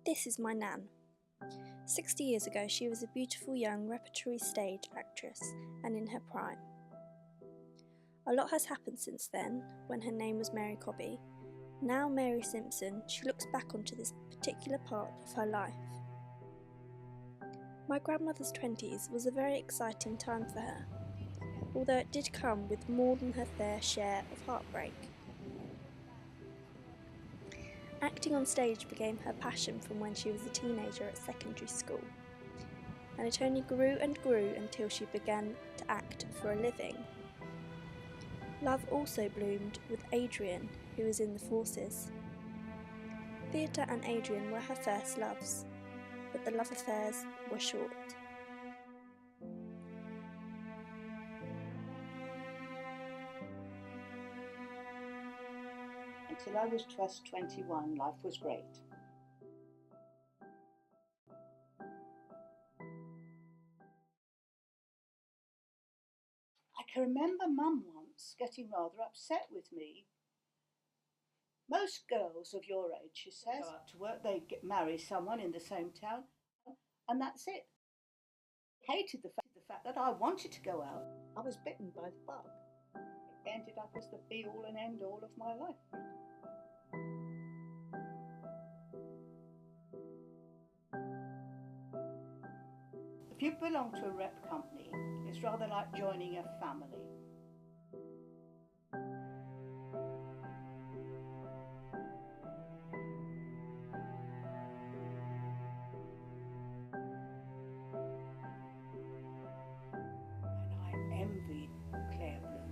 This is my Nan. 60 years ago, she was a beautiful young repertory stage actress and in her prime. A lot has happened since then, when her name was Mary Cobby. Now Mary Simpson, she looks back onto this particular part of her life. My grandmother's 20s was a very exciting time for her, although it did come with more than her fair share of heartbreak. Acting on stage became her passion from when she was a teenager at secondary school, and it only grew and grew until she began to act for a living. Love also bloomed with Adrian, who was in the forces. Theatre and Adrian were her first loves, but the love affairs were short. Until I was just 21, life was great. I can remember Mum once getting rather upset with me. Most girls of your age, she says, go out to work, they marry someone in the same town, and that's it. I hated the fact that I wanted to go out. I was bitten by the bug. It ended up as the be-all and end-all of my life. If you belong to a rep company, it's rather like joining a family. And I envied Claire Bloom.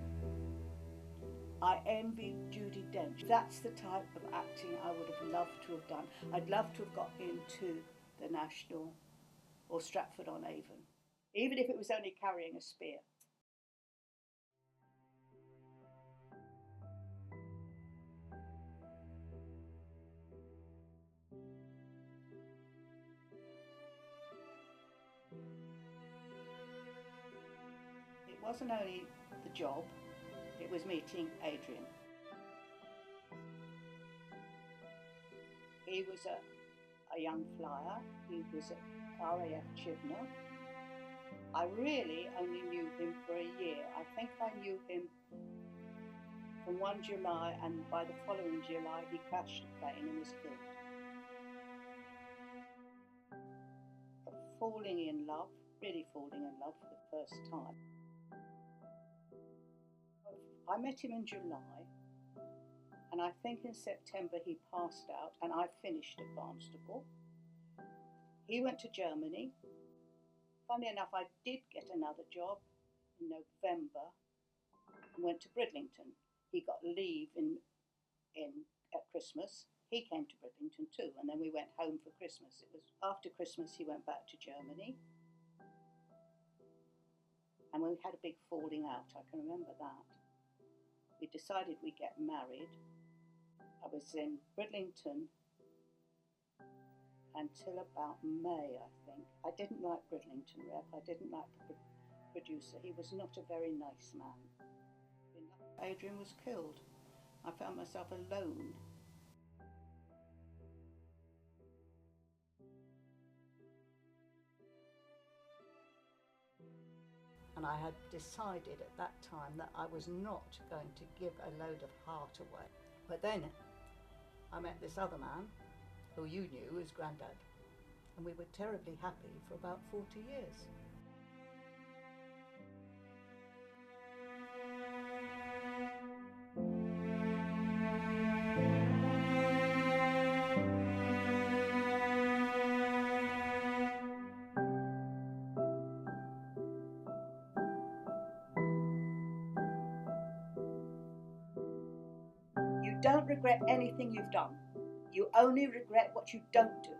I envied Judi Dench. That's the type of acting I would have loved to have done. I'd love to have got into the National or Stratford-on-Avon, even if it was only carrying a spear. It wasn't only the job, it was meeting Adrian. He was a young flyer, he was at RAF Chibnall. I really only knew him for a year. I think I knew him from 1 July, and by the following July he crashed a plane and was killed. But falling in love, really falling in love for the first time. I met him in July, and I think in September he passed out and I finished at Barnstaple. He went to Germany. Funny enough, I did get another job in November and went to Bridlington. He got leave at Christmas. He came to Bridlington too, and then we went home for Christmas. It was after Christmas he went back to Germany, and we had a big falling out. I can remember that. We decided we'd get married. I was in Bridlington until about May, I think. I didn't like Bridlington Rep. I didn't like the producer. He was not a very nice man. Adrian was killed. I found myself alone. And I had decided at that time that I was not going to give a load of heart away. But then I met this other man, who you knew as Grandad, and we were terribly happy for about 40 years. You don't regret anything you've done. You only regret what you don't do.